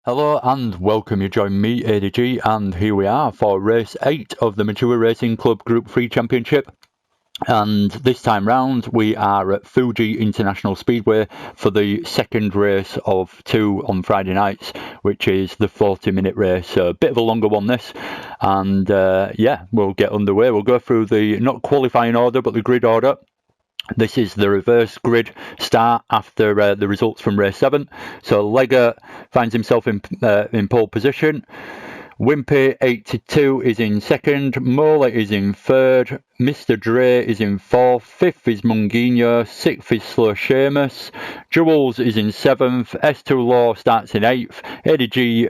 Hello and welcome. You join me, ADG, and here we are for race 8 of the Mature Racing Club Group 3 Championship. And this time round we are at Fuji International Speedway for the second race of 2 on Friday nights, which is the 40-minute race. So a bit of a longer one this, and yeah, we'll get underway. We'll go through the not qualifying order but the grid order. This is the reverse grid start after the results from race 7. So Lega finds himself in pole position. Wimpy 82 is in second. Mola is in third. Mr. Dre is in fourth. Fifth is Munguinho. Sixth is Slow Seamus. Jules is in seventh. S2 Law starts in eighth. ADG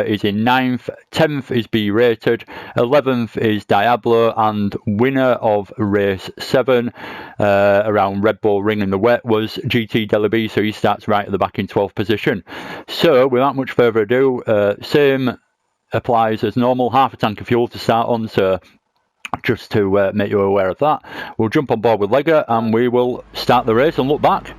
is in ninth. 10th is B Rated. 11th is Diablo, and winner of race 7 around Red Bull Ring in the wet was GT Delaby, so he starts right at the back in 12th position. So without much further ado, same applies as normal, half a tank of fuel to start on, so just to make you aware of that, we'll jump on board with Lega and we will start the race and look back.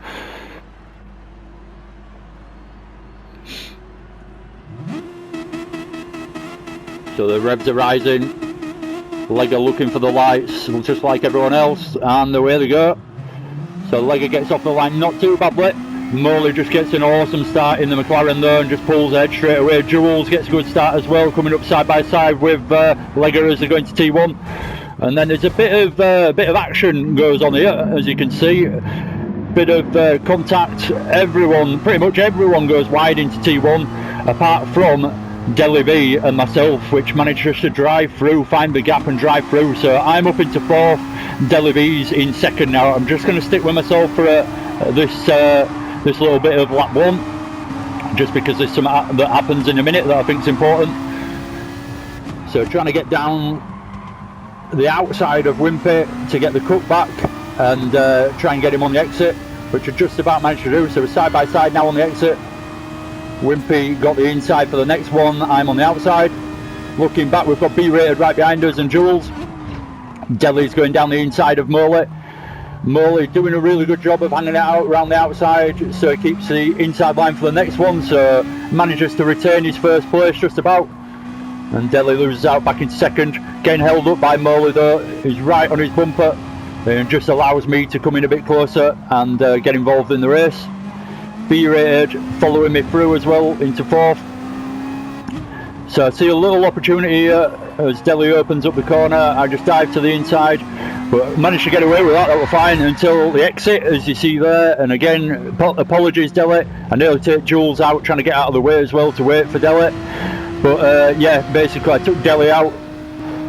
So the revs are rising, Lega looking for the lights just like everyone else, and away they go. So Lega gets off the line not too badly. Morley just gets an awesome start in the McLaren though and just pulls ahead straight away. Jules gets a good start as well, coming up side by side with Lega as they're going to T1. And then there's a bit of action goes on here, as you can see. Bit of contact. Pretty much everyone goes wide into T1, apart from Deli B and myself, which manages to drive through, find the gap and drive through. So I'm up into fourth. Deli B's in second now. I'm just going to stick with myself for this little bit of lap 1, just because there's some that happens in a minute that I think is important. So trying to get down the outside of Wimpy to get the cut back and try and get him on the exit, which I just about managed to do. So we're side by side now on the exit. Wimpy got the inside for the next one, I'm on the outside. Looking back, we've got B Rated right behind us and Jules. Deli's going down the inside of Morley. Morley doing a really good job of hanging it out around the outside, so he keeps the inside line for the next one, so manages to retain his first place just about. And Deli loses out back into second, getting held up by Morley though. He's right on his bumper and just allows me to come in a bit closer and get involved in the race. B Rated following me through as well into fourth. So I see a little opportunity here as Deli opens up the corner. I just dive to the inside, but managed to get away with that. That was fine until the exit, as you see there. And again, apologies Deli, I nearly take Jules out trying to get out of the way as well to wait for Deli, but yeah, basically I took Deli out.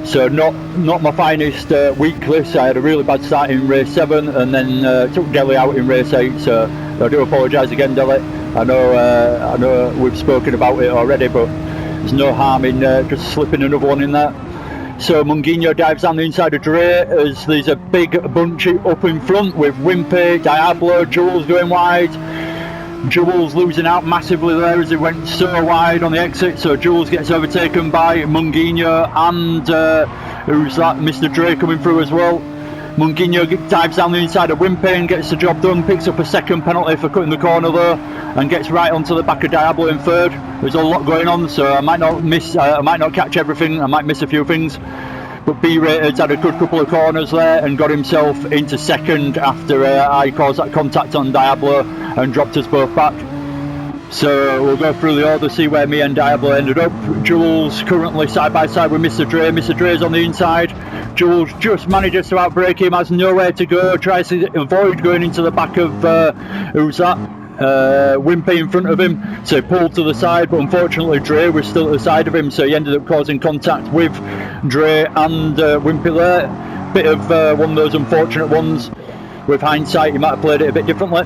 So not my finest week this. I had a really bad start in race 7 and then took Deli out in race 8, so I do apologise again Deli. I know we've spoken about it already, but there's no harm in just slipping another one in there. So Munguinho dives down the inside of Dre as there's a big bunch up in front with Wimpy, Diablo, Jules going wide. Jules losing out massively there as he went so wide on the exit, so Jules gets overtaken by Munguinho and who's that, Mr. Dre coming through as well. Munguinho dives down the inside of Wimpy and gets the job done, picks up a second penalty for cutting the corner though, and gets right onto the back of Diablo in third. There's a lot going on, so I might not catch everything, I might miss a few things. But B Rated's had a good couple of corners there and got himself into second after I caused that contact on Diablo and dropped us both back. So we'll go through the order, see where me and Diablo ended up. Jules currently side by side with Mr. Dre. Mr. Dre's on the inside. Jules just manages to outbrake him, has nowhere to go, tries to avoid going into the back of, who's that? Wimpy in front of him, so he pulled to the side, but unfortunately Dre was still at the side of him, so he ended up causing contact with Dre and Wimpy there. Bit of one of those unfortunate ones. With hindsight, he might have played it a bit differently.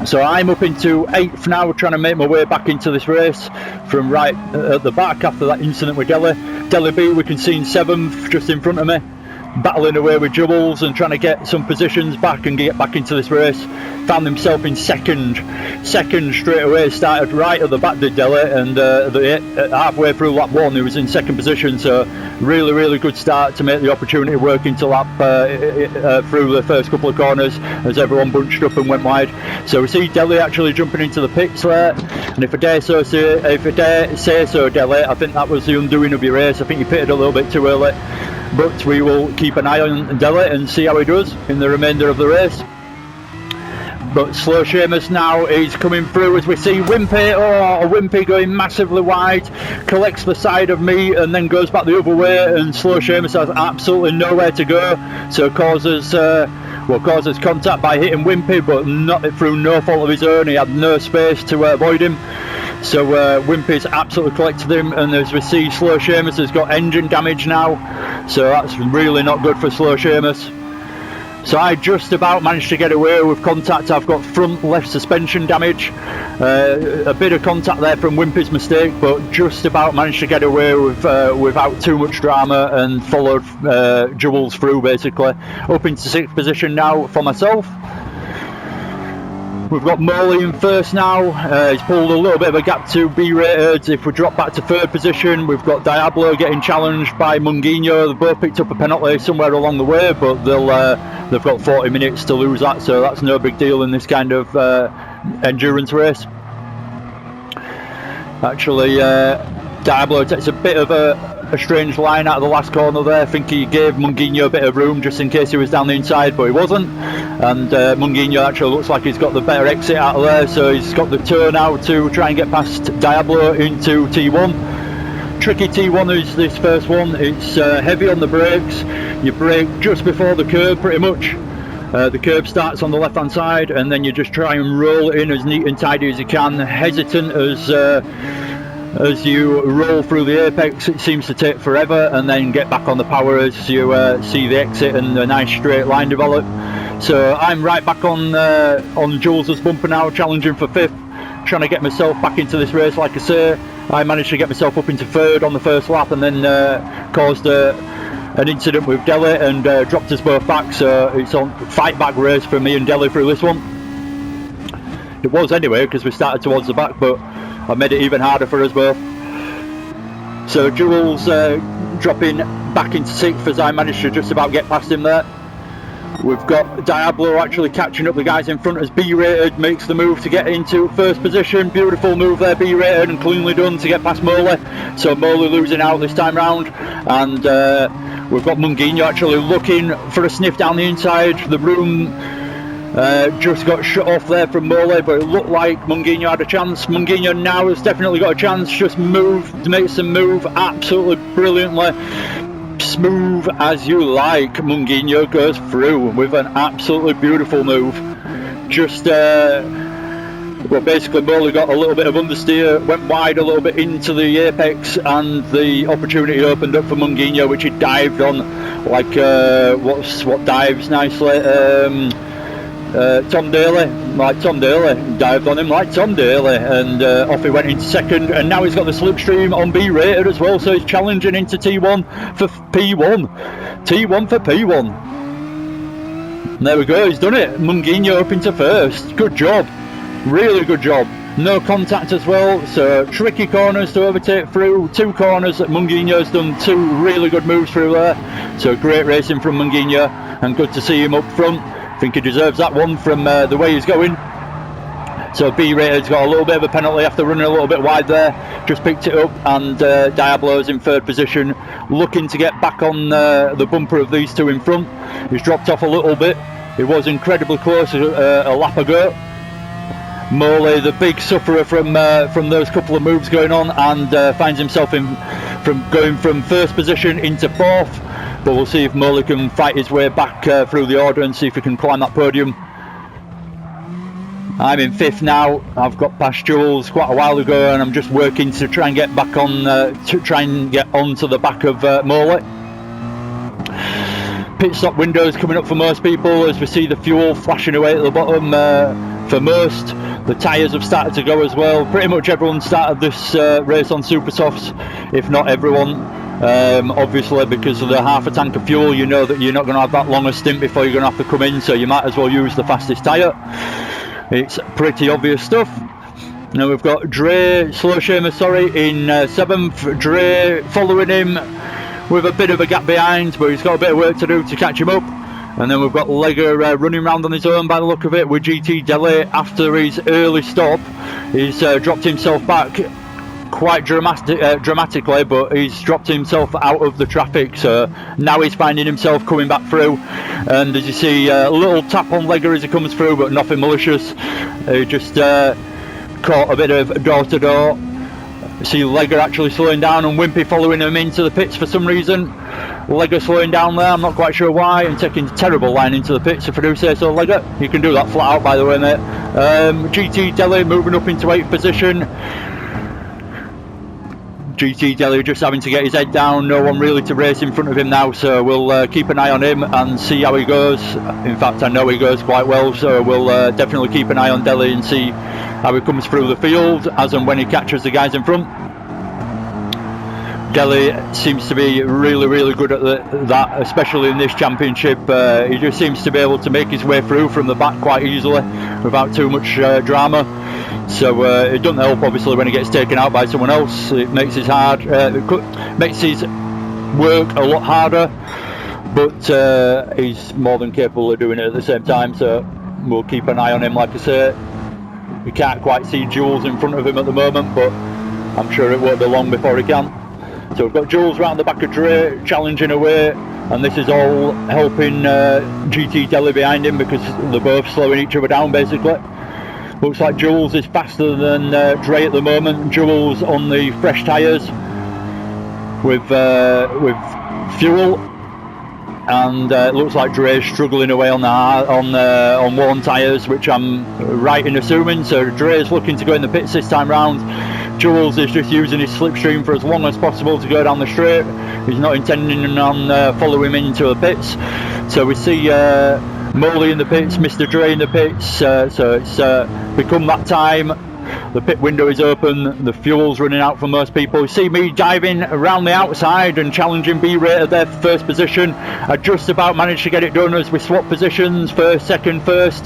So I'm up into 8th now, trying to make my way back into this race from right at the back after that incident with Deli. Deli B we can see in 7th, just in front of me. battling away with Jules and trying to get some positions back and get back into this race. Found himself in second straight away, started right at the back, did Delhi, and halfway through lap 1 he was in second position, so really good start to make the opportunity work into lap through the first couple of corners as everyone bunched up and went wide. So we see Delhi actually jumping into the pits there, and if I dare say so, Delhi, I think that was the undoing of your race. I think you pitted a little bit too early, but we will keep an eye on Delhi and see how he does in the remainder of the race. But Slow Seamus now is coming through as we see Wimpy. Oh, Wimpy going massively wide, collects the side of me and then goes back the other way, and Slow Seamus has absolutely nowhere to go, so causes contact by hitting Wimpy, but not through no fault of his own. He had no space to avoid him. So Wimpy's absolutely collected him, and as we see, Slow Seamus has got engine damage now, so that's really not good for Slow Seamus. So I just about managed to get away with contact. I've got front left suspension damage, a bit of contact there from Wimpy's mistake, but just about managed to get away with without too much drama, and followed Jules through basically. Up into 6th position now for myself. We've got Morley in first now. He's pulled a little bit of a gap to B-rated. If we drop back to 3rd position, we've got Diablo getting challenged by Munguinho. They both picked up a penalty somewhere along the way, but they've got 40 minutes to lose that, so that's no big deal in this kind of endurance race. Actually, Diablo takes a bit of a strange line out of the last corner there. I think he gave Munguinho a bit of room just in case he was down the inside, but he wasn't, and Munguinho actually looks like he's got the better exit out of there, so he's got the turn out to try and get past Diablo into T1. Tricky T1 is this first one. It's heavy on the brakes. You brake just before the curb pretty much. The curb starts on the left hand side, and then you just try and roll it in as neat and tidy as you can, hesitant as you roll through the apex. It seems to take forever, and then get back on the power as you see the exit and a nice straight line develop. So I'm right back on Jules' bumper now, challenging for 5th, trying to get myself back into this race. Like I say, I managed to get myself up into 3rd on the first lap, and then caused an incident with Delhi and dropped us both back, so it's on fight back race for me and Delhi through this one. It was anyway, because we started towards the back, but I made it even harder for us both. So Jules dropping back into 6th as I managed to just about get past him there. We've got Diablo actually catching up the guys in front as B-rated makes the move to get into 1st position. Beautiful move there, B-rated, and cleanly done to get past Morley. So Morley losing out this time round, and we've got Munguinho actually looking for a sniff down the inside. The room just got shut off there from Morley, but it looked like Munguinho had a chance. Munguinho now has definitely got a chance. Just makes them move absolutely brilliantly. Smooth as you like. Munguinho goes through with an absolutely beautiful move. Just well, basically Morley got a little bit of understeer, went wide a little bit into the apex, and the opportunity opened up for Munguinho, which he dived on like what dives nicely. Tom Daly dived on him like Tom Daly, and off he went into 2nd, and now he's got the slipstream on B-rated as well, so he's challenging into T1 for P1. T1 for P1. And there we go, he's done it. Munguinho up into 1st. Good job, really good job. No contact as well, so tricky corners to overtake through. 2 corners that Munguinho's done 2 really good moves through there, so great racing from Munguinho, and good to see him up front. I think he deserves that one from the way he's going. So B-rated's got a little bit of a penalty after running a little bit wide there. Just picked it up, and Diablo's in 3rd position, looking to get back on the bumper of these 2 in front. He's dropped off a little bit. He was incredibly close a lap ago. Morley, the big sufferer from those couple of moves going on, and finds himself going from 1st position into 4th. But we'll see if Morley can fight his way back through the order and see if he can climb that podium. I'm in 5th now. I've got past Jules quite a while ago, and I'm just working to try and get back on, onto the back of Morley. Pit stop windows coming up for most people as we see the fuel flashing away at the bottom for most. The tyres have started to go as well. Pretty much everyone started this race on super softs, if not everyone. Obviously, because of the half a tank of fuel, you know that you're not going to have that long a stint before you're going to have to come in, so you might as well use the fastest tyre. It's pretty obvious stuff. Now we've got Slow Shamer, sorry, in 7th. Dre following him with a bit of a gap behind, but he's got a bit of work to do to catch him up. And then we've got Legger running around on his own by the look of it with GT Deli. After his early stop, he's dropped himself back quite dramatically, but he's dropped himself out of the traffic, so now he's finding himself coming back through. And as you see, a little tap on Legger as he comes through, but nothing malicious. He just caught a bit of door to door. See Legger actually slowing down and Wimpy following him into the pits for some reason. Legger slowing down there, I'm not quite sure why, and taking a terrible line into the pits, if I do say so. Legger, you can do that flat out, by the way, mate. GT Deli moving up into 8th position. GT Deli just having to get his head down, no one really to race in front of him now, so we'll keep an eye on him and see how he goes. In fact, I know he goes quite well, so we'll definitely keep an eye on Deli and see how he comes through the field as and when he catches the guys in front. Deli seems to be really good at that, especially in this championship. He just seems to be able to make his way through from the back quite easily without too much drama. So it doesn't help, obviously, when he gets taken out by someone else. It makes his makes his work a lot harder, but he's more than capable of doing it at the same time. So we'll keep an eye on him, like I say. We can't quite see Jules in front of him at the moment, but I'm sure it won't be long before he can. So we've got Jules round the back of Dre, challenging away, and this is all helping GT Deli behind him because they're both slowing each other down, basically. Looks like Jules is faster than Dre at the moment. Jules on the fresh tyres with fuel, and it looks like Dre's struggling away on worn tyres, which I'm right in assuming. So Dre's looking to go in the pits this time round. Jules is just using his slipstream for as long as possible to go down the straight. He's not intending on following him into the pits. So we see Moley in the pits, Mr. Dre in the pits, so it's become that time. The pit window is open, the fuel's running out for most people. You see me diving around the outside and challenging B-Rated there for first position. I just about managed to get it done as we swap positions, first, second, first.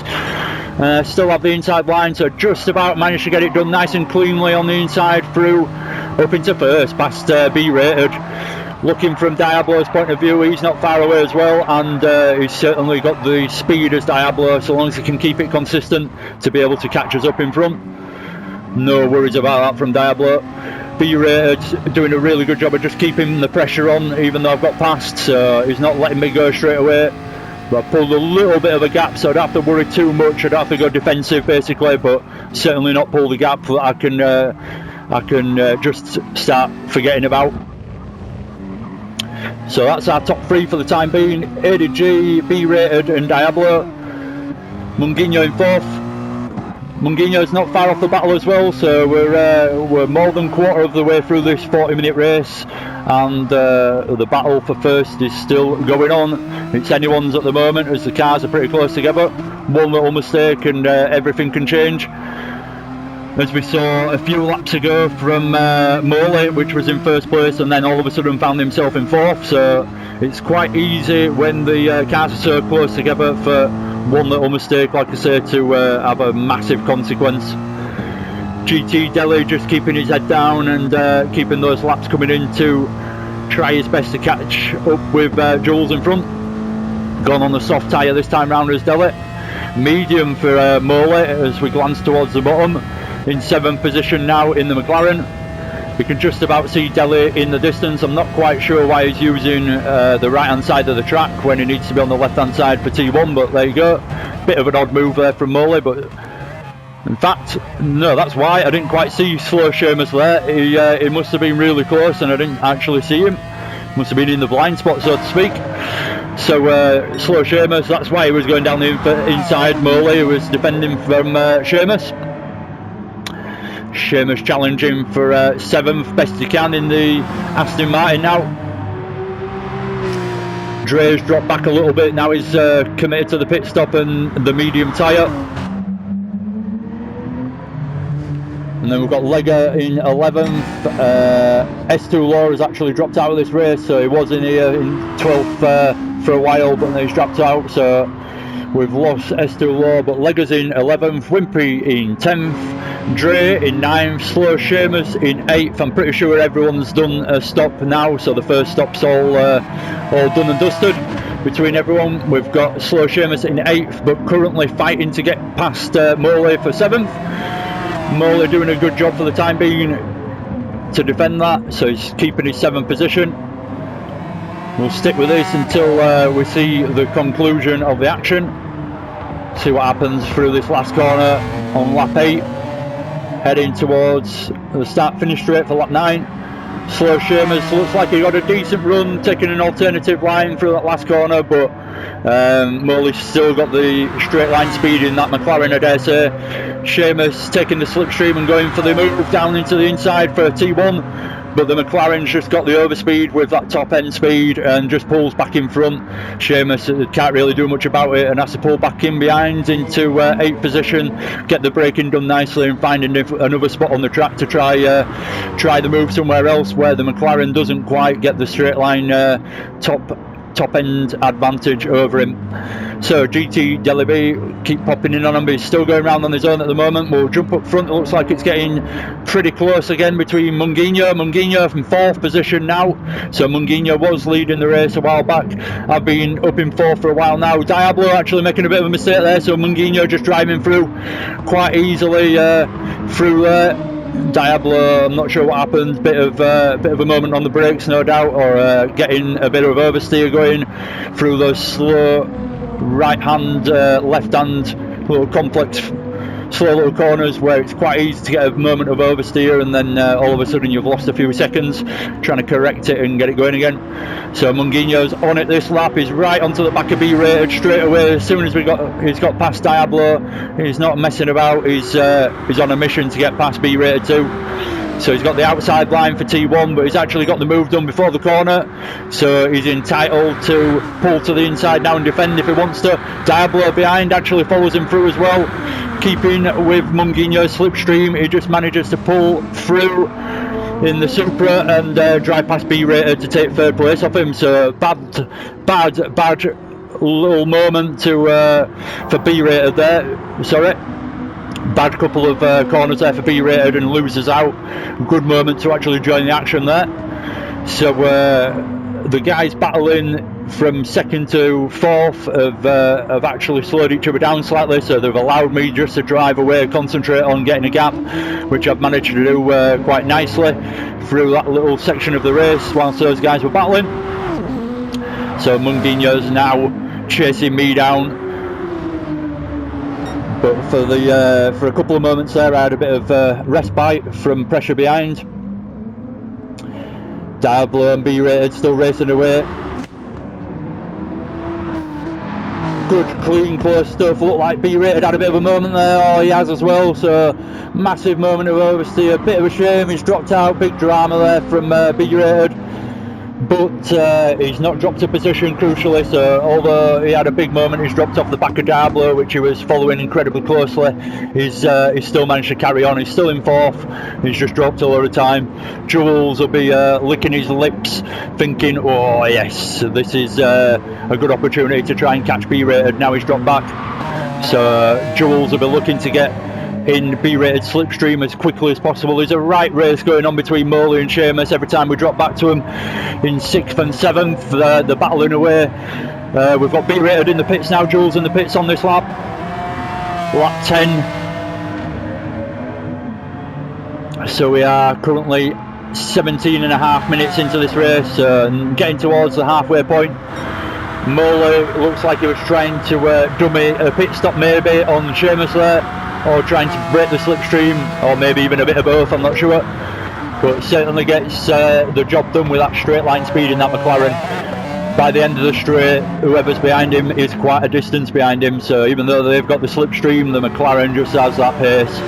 Still have the inside line, so just about managed to get it done nice and cleanly on the inside through up into first past B-Rated. Looking from Diablo's point of view, he's not far away as well, and he's certainly got the speed as Diablo, so long as he can keep it consistent to be able to catch us up in front. No worries about that from Diablo. B-Rated doing a really good job of just keeping the pressure on, even though I've got past, so he's not letting me go straight away. But I pulled a little bit of a gap, so I don't have to worry too much. I don't have to go defensive, basically, but certainly not pull the gap that I can just start forgetting about. So that's our top three for the time being: ADG, B-Rated and Diablo. Munguinho in 4th. Munguinho's not far off the battle as well, so we're more than quarter of the way through this 40-minute race, and the battle for first is still going on. It's anyone's at the moment as the cars are pretty close together. One little mistake and everything can change. As we saw a few laps ago from Moley, which was in first place, and then all of a sudden found himself in 4th, so it's quite easy when the cars are so close together for one little mistake, like I say, to have a massive consequence. GT Deli just keeping his head down and keeping those laps coming in to try his best to catch up with Jules in front. Gone on the soft tyre this time round as Deli. Medium for Moley as we glance towards the bottom. In 7th position now in the McLaren. You can just about see Deli in the distance. I'm not quite sure why he's using the right hand side of the track when he needs to be on the left hand side for T1, but there you go. Bit of an odd move there from Moley, but in fact, no, that's why I didn't quite see Slow Shamus there. He must have been really close and I didn't actually see him. Must have been in the blind spot, so to speak. So Slow Shamus, that's why he was going down the inside. Moley was defending from Shamus. Shamus challenging for 7th, best he can in the Aston Martin now. Dre's dropped back a little bit, now he's committed to the pit stop and the medium tyre. And then we've got Lega in 11th. S2 Law has actually dropped out of this race, so he was in here in 12th for a while, but then he's dropped out, so we've lost S2 Law. But Lega's in 11th, Wimpy in 10th, Dre in 9th, Slow Seamus in 8th. I'm pretty sure everyone's done a stop now, so the first stop's all done and dusted between everyone. We've got Slow Seamus in 8th, but currently fighting to get past Morley for 7th. Morley doing a good job for the time being to defend that, so he's keeping his 7th position. We'll stick with this until we see the conclusion of the action, see what happens through this last corner on lap 8, heading towards the start finish straight for lap 9. Slow Seamus looks like he got a decent run, taking an alternative line through that last corner, but Morley's still got the straight line speed in that McLaren, I dare say. Seamus taking the slipstream and going for the move down into the inside for a T1, but the McLaren's just got the overspeed with that top end speed and just pulls back in front. Seamus can't really do much about it and has to pull back in behind into 8th position, get the braking done nicely and finding another spot on the track to try the move somewhere else where the McLaren doesn't quite get the straight line top end advantage over him. So GT Deliby keep popping in on him, but he's still going around on his own at the moment. We'll jump up front. It looks like it's getting pretty close again between Munguinho from 4th position now. So Munguinho was leading the race a while back. I've been up in 4th for a while now. Diablo actually making a bit of a mistake there, so Munguinho just driving through quite easily through there. Diablo, I'm not sure what happened, bit of a moment on the brakes no doubt, or getting a bit of oversteer going through those slow right hand left hand little complex slow little corners where it's quite easy to get a moment of oversteer, and then all of a sudden you've lost a few seconds trying to correct it and get it going again. So Munguinho's on it this lap. He's right onto the back of B-rated straight away as soon as he's got past Diablo. He's not messing about. He's on a mission to get past B-rated too. So he's got the outside line for T1, but he's actually got the move done before the corner, so he's entitled to pull to the inside now and defend if he wants to. Diablo behind actually follows him through as well, keeping with Munguinho's slipstream. He just manages to pull through in the Supra and drive past B-rated to take 3rd place off him. So bad little moment for B-rated there. Sorry. Bad couple of corners there for B-rated and losers out. Good moment to actually join the action there. So the guys battling from 2nd to 4th have actually slowed each other down slightly, so they've allowed me just to drive away, concentrate on getting a gap, which I've managed to do quite nicely through that little section of the race whilst those guys were battling. So Munguinho's now chasing me down. But for a couple of moments there, I had a bit of respite from pressure behind. Diablo and B-rated still racing away. Good, clean, close stuff. Looked like B-rated had a bit of a moment there. Oh, he has as well. So massive moment of oversteer. Bit of a shame he's dropped out. Big drama there from B-rated. But he's not dropped a position crucially, so although he had a big moment, he's dropped off the back of Diablo, which he was following incredibly closely. He's still managed to carry on. He's still in 4th. He's just dropped a lot of time. Jules will be licking his lips, thinking, oh yes, this is a good opportunity to try and catch B-rated. Now he's dropped back. So Jules will be looking to get in B-rated slipstream as quickly as possible. There's a right race going on between Morley and Seamus every time we drop back to him in 6th and 7th. They're battling away. We've got B-rated in the pits now. Jules in the pits on this lap 10. So we are currently 17 and a half minutes into this race, getting towards the halfway point. Morley looks like he was trying to dummy a pit stop maybe on Seamus there, or trying to break the slipstream, or maybe even a bit of both, I'm not sure. But certainly gets the job done with that straight line speed in that McLaren. By the end of the straight, whoever's behind him is quite a distance behind him, so even though they've got the slipstream, the McLaren just has that pace.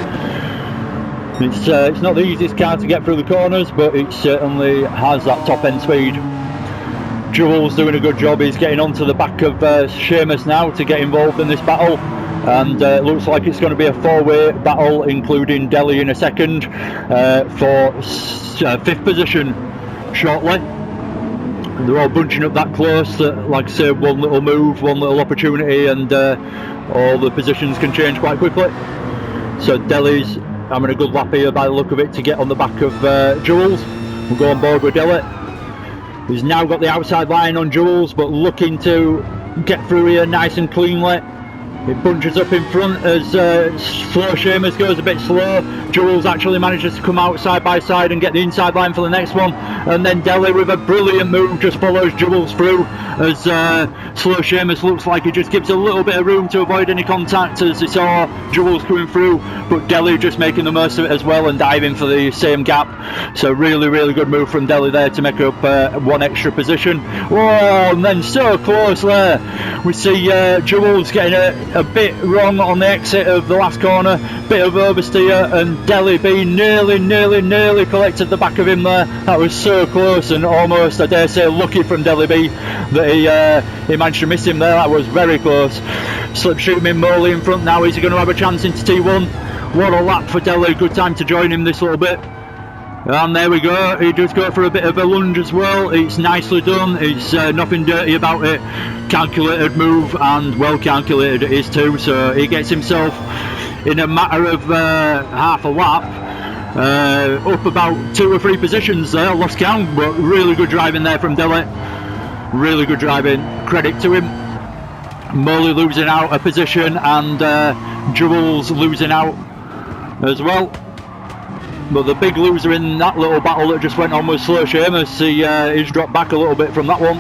It's not the easiest car to get through the corners, but it certainly has that top end speed. Jules doing a good job. He's getting onto the back of Seamus now to get involved in this battle. and it looks like it's going to be a four-way battle, including Delhi in a second for 5th position shortly. They're all bunching up that close that, like I say, one little move, one little opportunity, and all the positions can change quite quickly. So Delhi's having a good lap here by the look of it to get on the back of Jules. We'll go on board with Delhi. He's now got the outside line on Jules, but looking to get through here nice and cleanly. It bunches up in front as Slow Seamus goes a bit slow. Jules actually manages to come out side by side and get the inside line for the next one, and then Delhi with a brilliant move just follows Jules through as Slow Seamus looks like he just gives a little bit of room to avoid any contact as he saw Jules coming through, but Delhi just making the most of it as well and diving for the same gap. So really good move from Delhi there to make up one extra position. Whoa, and then so close there. We see Jules getting a bit wrong on the exit of the last corner, bit of oversteer, and Delhi B nearly collected the back of him there. That was so close and almost, I dare say, lucky from Delhi B that he managed to miss him there. That was very close. Slipstreaming Morley in front now. Is he going to have a chance into T1? What a lap for Delhi. Good time to join him this little bit. And there we go, he does go for a bit of a lunge as well. It's nicely done, it's nothing dirty about it. Calculated move, and well calculated it is too. So he gets himself, in a matter of half a lap, up about 2 or 3 positions there, lost count, but really good driving there from Delhi. Really good driving, credit to him. Morley losing out a position, and Jules losing out as well. But the big loser in that little battle that just went on was Slow Seamus. He's dropped back a little bit from that one,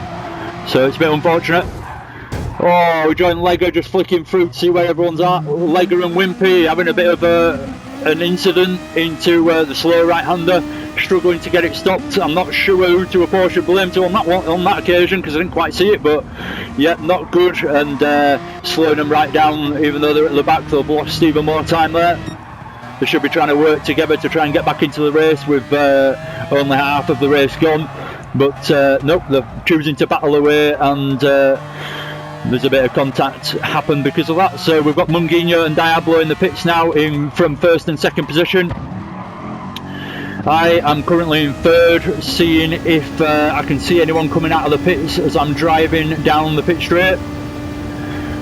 so it's a bit unfortunate. Oh, we joined Lega just flicking through to see where everyone's at. Lega and Wimpy having a bit of an incident into the slow right-hander, struggling to get it stopped. I'm not sure who to apportion blame to on that one, on that occasion, because I didn't quite see it, but yeah, not good, and slowing them right down. Even though they're at the back, they'll lost even more time there. They should be trying to work together to try and get back into the race with only half of the race gone, but nope, they're choosing to battle away, and there's a bit of contact happened because of that. So we've got Munguinho and Diablo in the pits now, from 1st and 2nd position. I am currently in 3rd, seeing if I can see anyone coming out of the pits as I'm driving down the pit straight.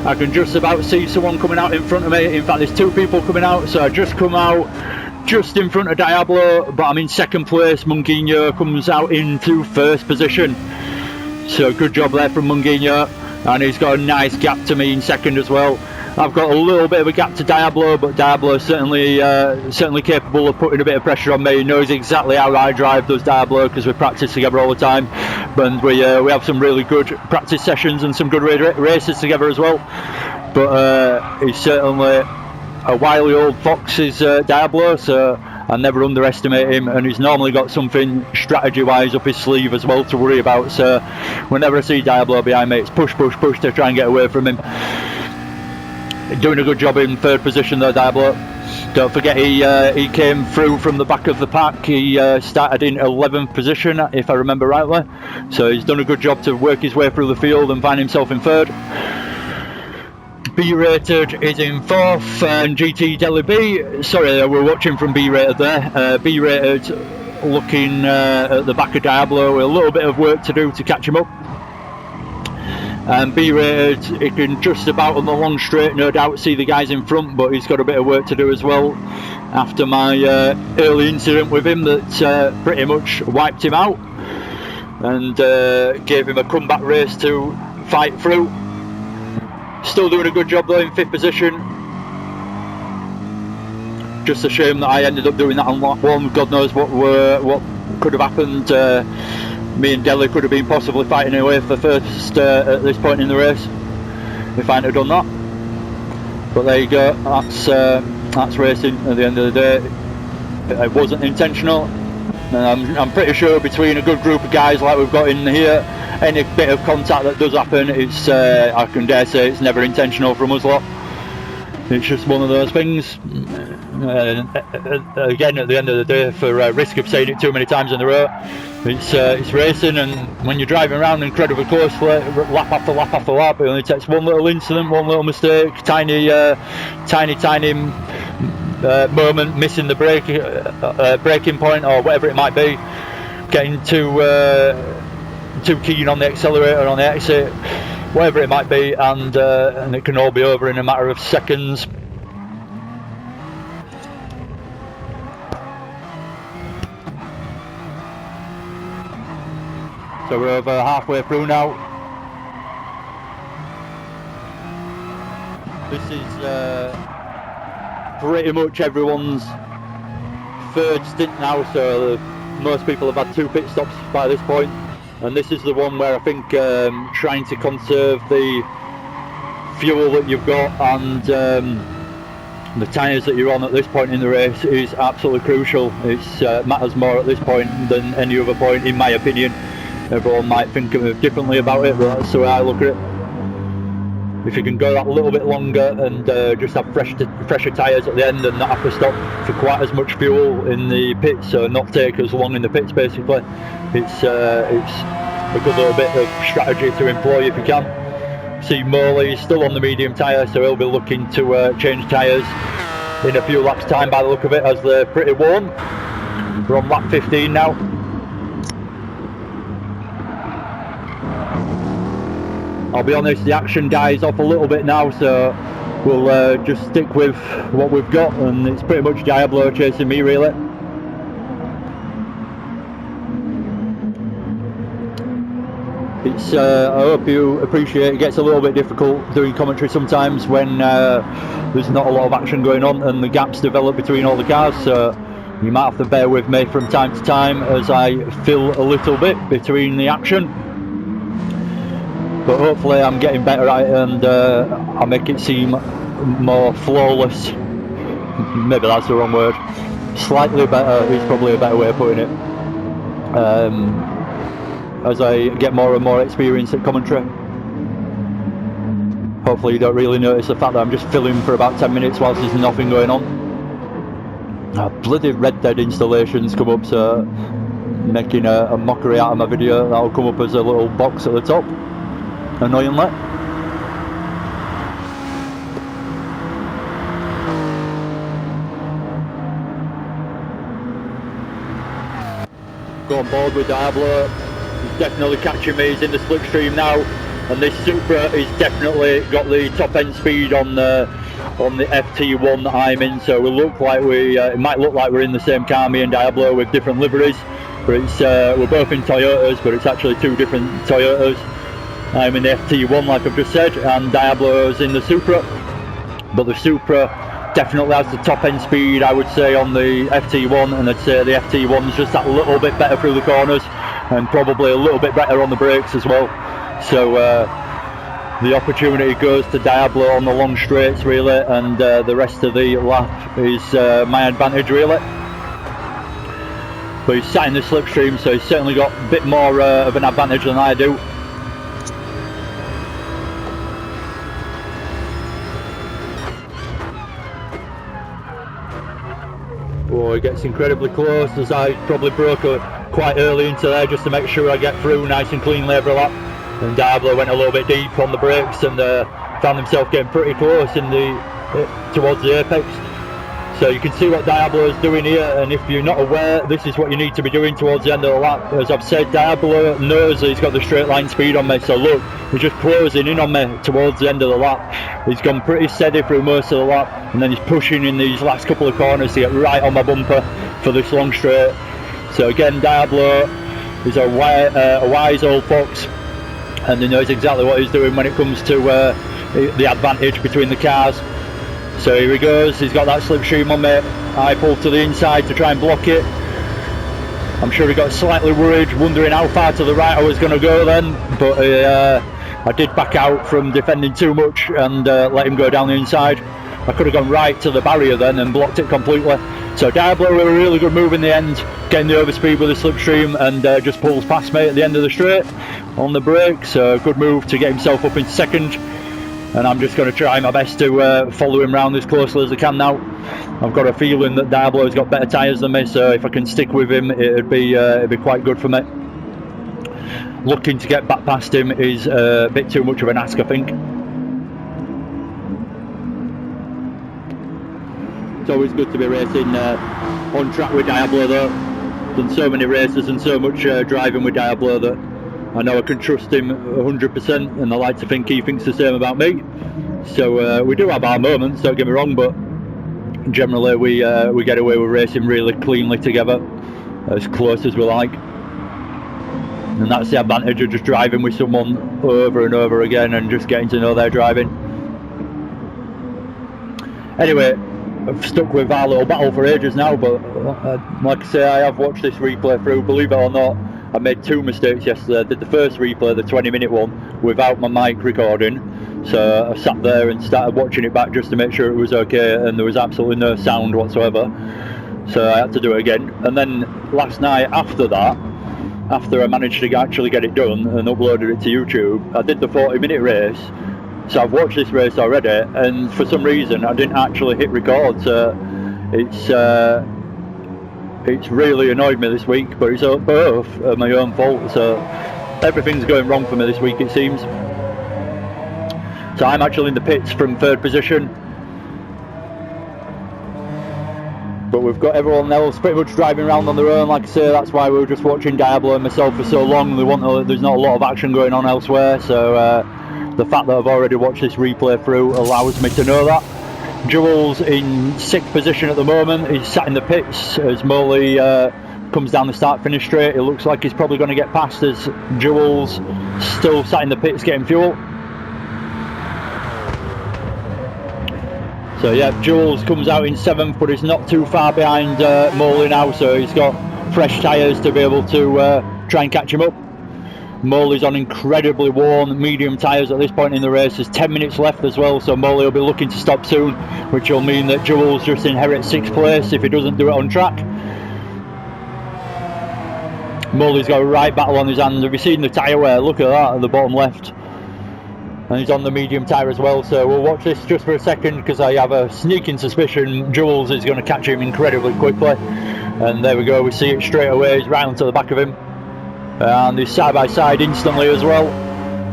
I can just about see someone coming out in front of me. In fact, there's 2 people coming out, so I just come out just in front of Diablo, but I'm in 2nd place. Munguinho comes out into 1st position. So good job there from Munguinho, and he's got a nice gap to me in 2nd as well. I've got a little bit of a gap to Diablo, but Diablo is certainly capable of putting a bit of pressure on me. He knows exactly how I drive, does Diablo, because we practice together all the time, and we have some really good practice sessions and some good races together as well. But he's certainly a wily old fox, is Diablo, so I never underestimate him, and he's normally got something strategy wise up his sleeve as well to worry about. So whenever I see Diablo behind me, it's push to try and get away from him. Doing a good job in 3rd position though, Diablo. Don't forget he came through from the back of the pack. He started in 11th position, if I remember rightly. So he's done a good job to work his way through the field and find himself in 3rd. B-rated is in 4th, and GT Delhi B. Sorry, we're watching from B-rated there. B-rated looking at the back of Diablo with a little bit of work to do to catch him up. And B-rated, he can just about on the long straight, no doubt, see the guys in front, but he's got a bit of work to do as well after my early incident with him that pretty much wiped him out and gave him a comeback race to fight through. Still doing a good job though in 5th position. Just a shame that I ended up doing that on lap 1. God knows what could have happened. Me and Delhi could have been possibly fighting away for first at this point in the race if I hadn't have done that. But there you go, that's racing at the end of the day. It wasn't intentional, and I'm pretty sure between a good group of guys like we've got in here, any bit of contact that does happen, it's I can dare say it's never intentional from us lot. It's just one of those things. again, at the end of the day, for risk of saying it too many times in a row, it's racing, and when you're driving around incredibly closely, lap after lap after lap, it only takes one little incident, one little mistake, tiny moment, missing the braking point or whatever it might be, getting too keen on the accelerator on the exit, whatever it might be, and it can all be over in a matter of seconds. So we're over halfway through now. This is pretty much everyone's third stint now, so most people have had 2 pit stops by this point, and this is the one where I think trying to conserve the fuel that you've got and the tyres that you're on at this point in the race is absolutely crucial. It matters more at this point than any other point, in my opinion. Everyone might think differently about it, but that's the way I look at it. If you can go that little bit longer and just have fresher tyres at the end and not have to stop for quite as much fuel in the pits, so not take as long in the pits basically, it's a good little bit of strategy to employ if you can. See Morley still on the medium tyre, so he'll be looking to change tyres in a few laps time by the look of it, as they're pretty worn. We're on lap 15 now. I'll be honest, the action dies off a little bit now, so we'll just stick with what we've got, and it's pretty much Diablo chasing me really. It's I hope you appreciate it gets a little bit difficult doing commentary sometimes when there's not a lot of action going on and the gaps develop between all the cars, so you might have to bear with me from time to time as I fill a little bit between the action. But hopefully I'm getting better at it, and I'll make it seem more flawless. Maybe that's the wrong word. Slightly better is probably a better way of putting it. As I get more and more experience at commentary. Hopefully you don't really notice the fact that I'm just filling for about 10 minutes whilst there's nothing going on. Bloody Red Dead installations come up, so making a mockery out of my video, that'll come up as a little box at the top. Annoyingly. Go on board with Diablo. He's definitely catching me. He's in the slipstream now, and this Supra is definitely got the top end speed on the FT1 that I'm in. So we look like it might look like we're in the same car, me and Diablo, with different liveries, but it's we're both in Toyotas, but it's actually 2 different Toyotas. I'm in the FT1 like I've just said, and Diablo's in the Supra, but the Supra definitely has the top end speed I would say on the FT1, and I'd say the FT1's just that little bit better through the corners and probably a little bit better on the brakes as well. So the opportunity goes to Diablo on the long straights really, and the rest of the lap is my advantage really. But he's sat in the slipstream, so he's certainly got a bit more of an advantage than I do. Oh, he gets incredibly close, as I probably broke quite early into there just to make sure I get through nice and cleanly every lap. And Diablo went a little bit deep on the brakes and found himself getting pretty close towards the apex. So you can see what Diablo is doing here, and if you're not aware, this is what you need to be doing towards the end of the lap. As I've said, Diablo knows that he's got the straight line speed on me, so look, he's just closing in on me towards the end of the lap. He's gone pretty steady through most of the lap, and then he's pushing in these last couple of corners to get right on my bumper for this long straight. So again, Diablo is a wise old fox, and he knows exactly what he's doing when it comes to the advantage between the cars. So here he goes, he's got that slipstream on me. I pulled to the inside to try and block it. I'm sure he got slightly worried, wondering how far to the right I was going to go then, but I did back out from defending too much and let him go down the inside. I could have gone right to the barrier then and blocked it completely. So Diablo with a really good move in the end, getting the overspeed with the slipstream, and just pulls past me at the end of the straight on the brake. So good move to get himself up in second. and I'm just going to try my best to follow him around as closely as I can now. I've got a feeling that Diablo's got better tyres than me, so if I can stick with him, it'd be quite good for me. Looking to get back past him is a bit too much of an ask, I think. It's always good to be racing on track with Diablo though. Done so many races and so much driving with Diablo that I know I can trust him 100%, and I like to think he thinks the same about me. So we do have our moments, don't get me wrong, but generally we get away with racing really cleanly together, as close as we like. And that's the advantage of just driving with someone over and over again and just getting to know their driving. Anyway, I've stuck with our little battle for ages now, but like I say, I have watched this replay through. Believe it or not, I made 2 mistakes yesterday. I did the first replay, the 20-minute one, without my mic recording. So I sat there and started watching it back just to make sure it was okay, and there was absolutely no sound whatsoever. So I had to do it again. And then last night, after that, after I managed to actually get it done and uploaded it to YouTube, I did the 40-minute race. So I've watched this race already, and for some reason I didn't actually hit record. So it's really annoyed me this week, but it's both my own fault. So everything's going wrong for me this week, it seems. So I'm actually in the pits from 3rd position, but we've got everyone else pretty much driving around on their own. Like I say, that's why we were just watching Diablo and myself for so long. There's not a lot of action going on elsewhere, so the fact that I've already watched this replay through allows me to know that. Jules in 6th position at the moment. He's sat in the pits as Molly comes down the start-finish straight. It looks like he's probably going to get past as Jules still sat in the pits getting fuel. So yeah, Jules comes out in 7th, but he's not too far behind Molly now, so he's got fresh tyres to be able to try and catch him up. Molly's on incredibly worn medium tyres at this point in the race. There's 10 minutes left as well, so Molly will be looking to stop soon, which will mean that Jules just inherits 6th place if he doesn't do it on track. Molly's got a right battle on his hands. Have you seen the tyre wear? Look at that at the bottom left. And he's on the medium tyre as well, so we'll watch this just for a second, because I have a sneaking suspicion Jules is going to catch him incredibly quickly. And there we go, we see it straight away. He's right onto the back of him. And he's side by side instantly as well.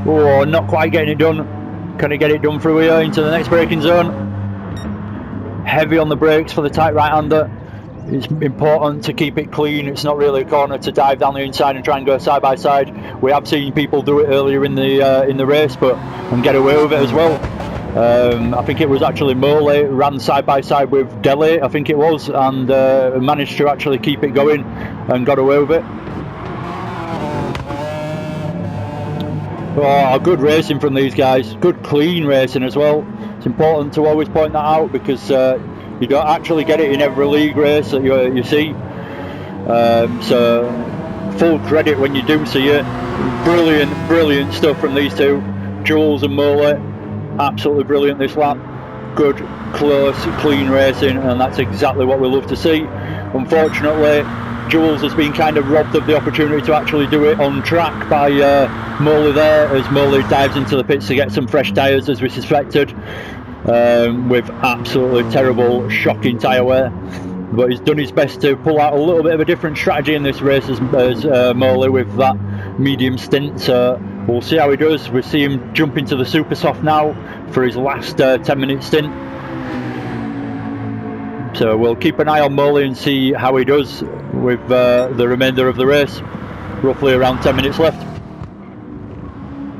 Oh, not quite getting it done. Can he get it done through here into the next braking zone? Heavy on the brakes for the tight right-hander. It's important to keep it clean. It's not really a corner to dive down the inside and try and go side by side. We have seen people do it earlier in the race, and get away with it as well. I think it was actually Moley ran side by side with Delhi, I think it was, and managed to actually keep it going and got away with it. Oh, good racing from these guys. Good clean racing as well. It's important to always point that out, because you don't actually get it in every league race that you see. So full credit when you do see it. Brilliant stuff from these two, Jules and Moley. Absolutely brilliant this lap. Good, close, clean racing, and that's exactly what we love to see. Unfortunately, Jules has been kind of robbed of the opportunity to actually do it on track by Moley there, as Moley dives into the pits to get some fresh tyres, as we suspected, with absolutely terrible, shocking tyre wear. But he's done his best to pull out a little bit of a different strategy in this race as Moley with that medium stint. So we'll see how he does. We see him jump into the super soft now for his last 10-minute stint. So we'll keep an eye on Moley and see how he does with the remainder of the race. Roughly around 10 minutes left.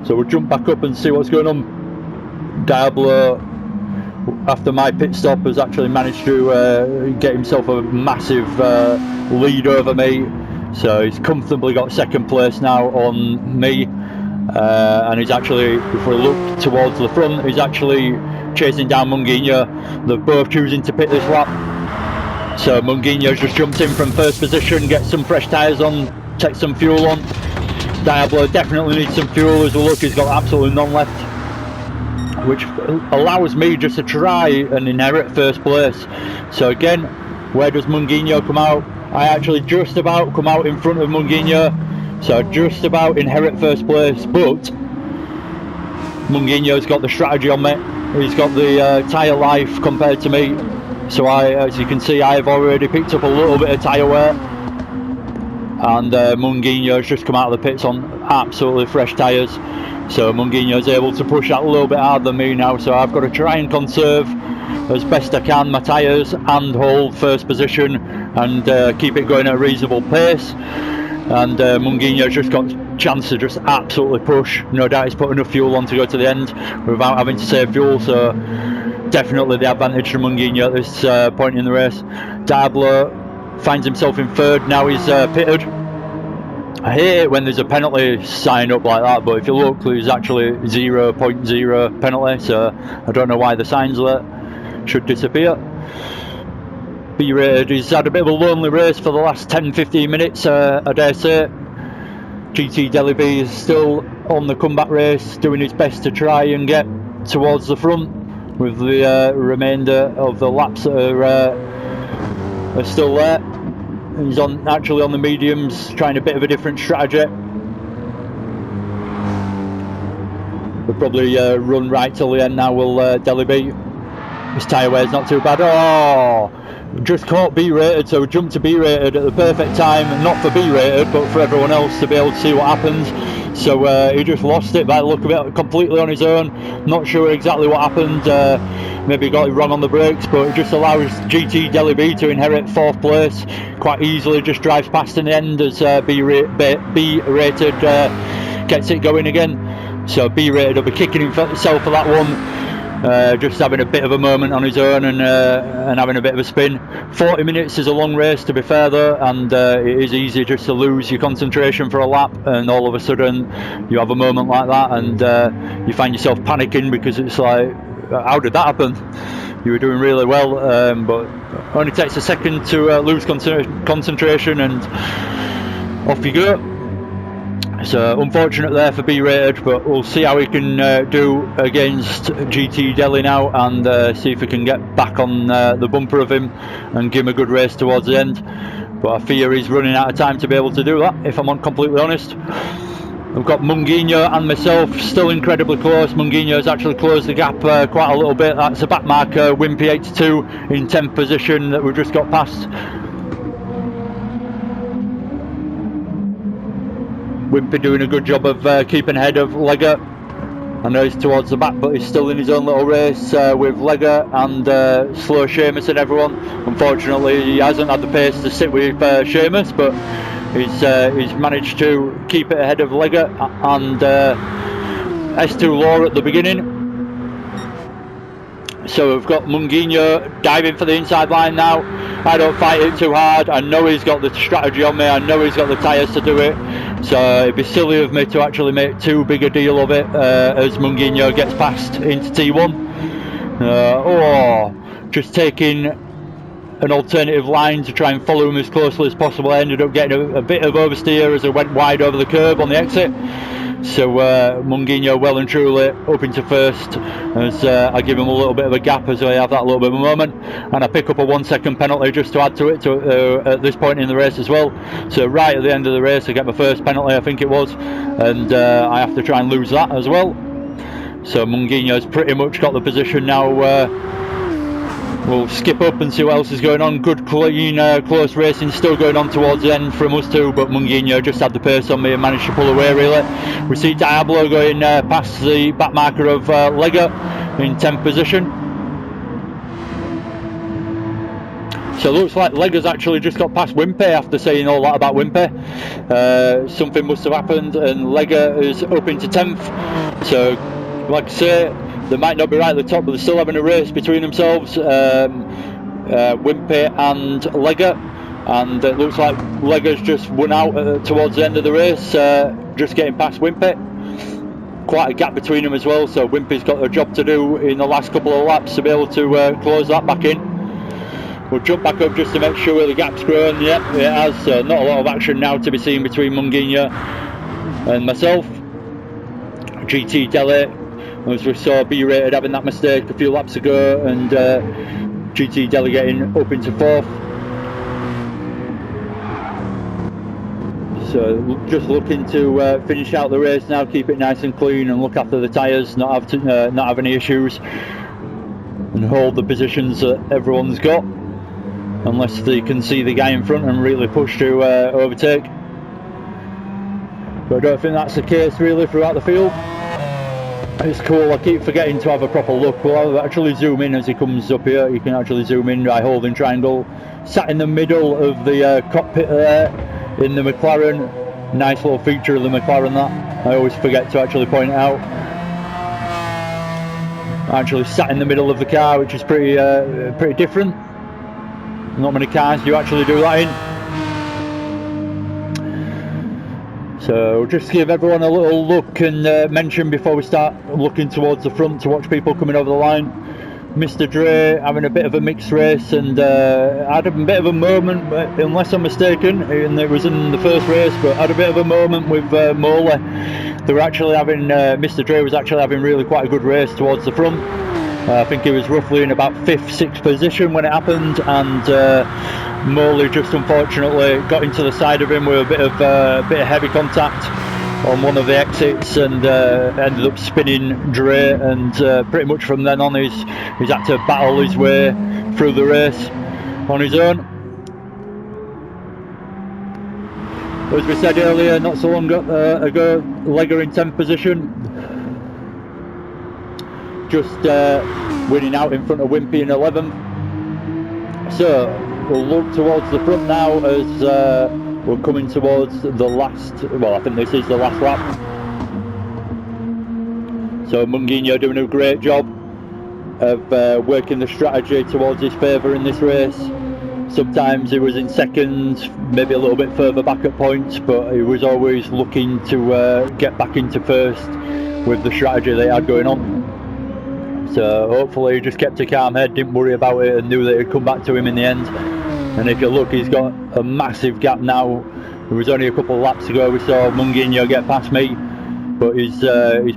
So we'll jump back up and see what's going on. Diablo, after my pit stop, has actually managed to get himself a massive lead over me. So he's comfortably got 2nd place now on me. And he's actually, if we look towards the front, he's actually chasing down Munguinho. They're both choosing to pit this lap. So Munguinho's just jumped in from 1st position, gets some fresh tyres on, takes some fuel on. Diablo definitely needs some fuel. As we look, he's got absolutely none left, which allows me just to try and inherit 1st place. So again, where does Munguinho come out? I actually just about come out in front of Munguinho, so just about inherit 1st place, but Munguinho's got the strategy on me. He's got the tyre life compared to me. So as you can see, I've already picked up a little bit of tyre wear. And Munguinho's just come out of the pits on absolutely fresh tyres. So Munguinho's able to push that a little bit harder than me now. So I've got to try and conserve as best I can my tyres and hold first position and keep it going at a reasonable pace. And Munguinho's just got a chance to just absolutely push. No doubt he's put enough fuel on to go to the end without having to save fuel, so definitely the advantage to Munguinho at this point in the race. Diablo finds himself in third, now he's pitted. I hate it when there's a penalty sign up like that, but if you look, there's actually 0.0 penalty, so I don't know why the sign's there. Should disappear. B-rated, he's had a bit of a lonely race for the last 10-15 minutes, I dare say. GT Deli B is still on the comeback race, doing his best to try and get towards the front with the remainder of the laps that are still there. He's actually on the mediums, trying a bit of a different strategy. We'll probably run right till the end now, will Deli B. His tyre wear's not too bad. Oh! Just caught B-rated, so jumped to B-rated at the perfect time, not for B-rated but for everyone else to be able to see what happens. So he just lost it by the look of it, completely on his own. Not sure exactly what happened, maybe got it wrong on the brakes, but it just allows GT Deli B to inherit 4th place quite easily. Just drives past in the end as B-rated gets it going again. So B-rated will be kicking himself for that one. Just having a bit of a moment on his own and having a bit of a spin. 40 minutes is a long race, to be fair though, and it is easy just to lose your concentration for a lap, and all of a sudden you have a moment like that and you find yourself panicking because it's like, how did that happen? You were doing really well, but it only takes a second to lose concentration and off you go. So unfortunate there for B-rated, but we'll see how he can do against GT Deli now and see if we can get back on the bumper of him and give him a good race towards the end. But I fear he's running out of time to be able to do that, if I'm completely honest. We've got Munguinho and myself still incredibly close. Munguinho's actually closed the gap quite a little bit. That's a back marker, Wimpy 82 in 10th position that we've just got past. Wimpy doing a good job of keeping ahead of Lega. I know he's towards the back, but he's still in his own little race with Lega and slow Seamus and everyone. Unfortunately, he hasn't had the pace to sit with Seamus, but he's managed to keep it ahead of Lega and S2 Law at the beginning. So we've got Munguinho diving for the inside line now. I don't fight it too hard. I know he's got the strategy on me. I know he's got the tyres to do it. So it'd be silly of me to actually make too big a deal of it as Munguinho gets past into T1. Just taking an alternative line to try and follow him as closely as possible. I ended up getting a bit of oversteer as I went wide over the curb on the exit. So Munguinho well and truly up into first as I give him a little bit of a gap as I have that little bit of a moment, and I pick up a 1 second penalty just to add to it at this point in the race as well. So right at the end of the race I get my first penalty, I think it was, and I have to try and lose that as well. So Munguinho's pretty much got the position now. We'll skip up and see what else is going on. Good clean close racing still going on towards the end from us two, but Munguinho just had the pace on me and managed to pull away really. We see Diablo going past the back marker of Lega in 10th position. So it looks like Lega's actually just got past Wimpy after saying all that about Wimpy. Something must have happened and Lega is up into 10th. So like I say, they might not be right at the top, but they're still having a race between themselves, Wimpy and Lega, and it looks like Lega's just won out towards the end of the race, just getting past Wimpy. Quite a gap between them as well, so Wimpy's got a job to do in the last couple of laps to be able to close that back in. We'll jump back up just to make sure the gap's grown. Yep, it has. Not a lot of action now to be seen between Munguinho and myself. GT Deli, as we saw B-rated having that mistake a few laps ago, and GT Deli getting up into 4th. So just looking to finish out the race now, keep it nice and clean and look after the tyres, not have any issues, and hold the positions that everyone's got, unless they can see the guy in front and really push to overtake. But I don't think that's the case really throughout the field. It's cool, I keep forgetting to have a proper look. Well, I'll actually zoom in as he comes up here. You can actually zoom in by holding triangle. Sat in the middle of the cockpit there in the McLaren. Nice little feature of the McLaren, that. I always forget to actually point it out. Actually sat in the middle of the car, which is pretty different. Not many cars do actually do that in. So just give everyone a little look and mention before we start looking towards the front to watch people coming over the line. Mr. Gr3 having a bit of a mixed race and had a bit of a moment, unless I'm mistaken, and it was in the first race, but had a bit of a moment with Morley. They were actually having, Mr. Gr3 was actually having really quite a good race towards the front. I think he was roughly in about 5th, 6th position when it happened, and Morley just unfortunately got into the side of him with a bit of heavy contact on one of the exits, and ended up spinning Gr3, and pretty much from then on he's had to battle his way through the race on his own. As we said earlier, not so long ago, Lega in 10th position, just winning out in front of Wimpy in 11th. So we'll look towards the front now as we're coming towards the last, well, I think this is the last lap. So Munguinho doing a great job of working the strategy towards his favour in this race. Sometimes he was in second, maybe a little bit further back at points, but he was always looking to get back into first with the strategy they had going on. So hopefully he just kept a calm head, didn't worry about it, and knew that it'd come back to him in the end. And if you look, he's got a massive gap now. It was only a couple of laps ago we saw Munguinho get past me, but he's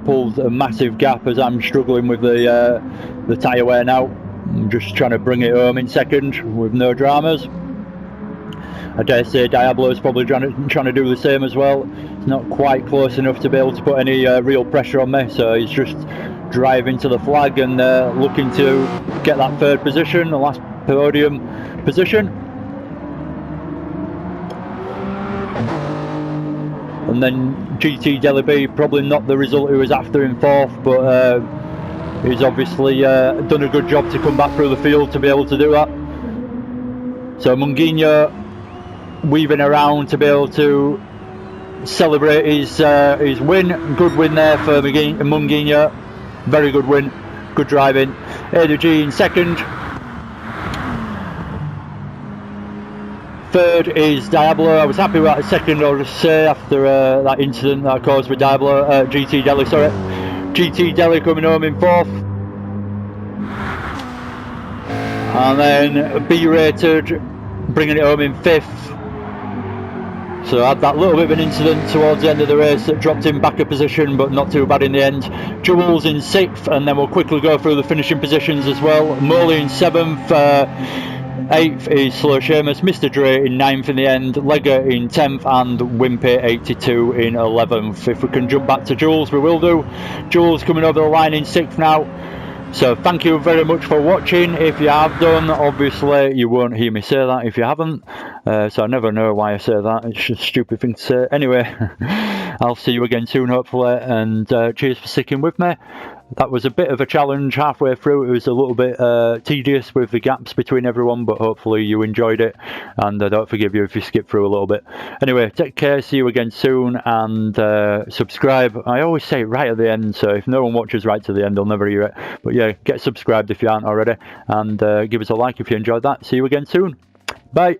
pulled a massive gap as I'm struggling with the tyre wear now. I'm just trying to bring it home in second with no dramas. I dare say Diablo's probably trying to do the same as well. It's not quite close enough to be able to put any real pressure on me, so he's just driving to the flag and looking to get that third position, the last podium position. And then GT Deliby, probably not the result he was after in 4th, but he's obviously done a good job to come back through the field to be able to do that. So Munguinho weaving around to be able to celebrate his win. Good win there for Munguinho. Very good win, good driving. A2G in second. Third is Diablo. I was happy with that second, I'll just say, after that incident that I caused with Diablo, GT Delhi, sorry. GT Delhi coming home in 4th. And then B-rated bringing it home in 5th. So I had that little bit of an incident towards the end of the race that dropped him back a position, but not too bad in the end. Jules in 6th, and then we'll quickly go through the finishing positions as well. Morley in 7th, 8th is Slow Seamus, Mr. Gr3 in 9th in the end, Lega in 10th, and Wimpy 82 in 11th. If we can jump back to Jules, we will do. Jules coming over the line in 6th now. So thank you very much for watching. If you have done, obviously you won't hear me say that if you haven't. So I never know why I say that. It's just a stupid thing to say. Anyway, I'll see you again soon, hopefully. And cheers for sticking with me. That was a bit of a challenge halfway through. It was a little bit tedious with the gaps between everyone, but hopefully you enjoyed it. And I don't forgive you if you skip through a little bit. Anyway, take care. See you again soon. And subscribe. I always say it right at the end, so if no one watches right to the end, they'll never hear it. But yeah, get subscribed if you aren't already. And give us a like if you enjoyed that. See you again soon. Bye.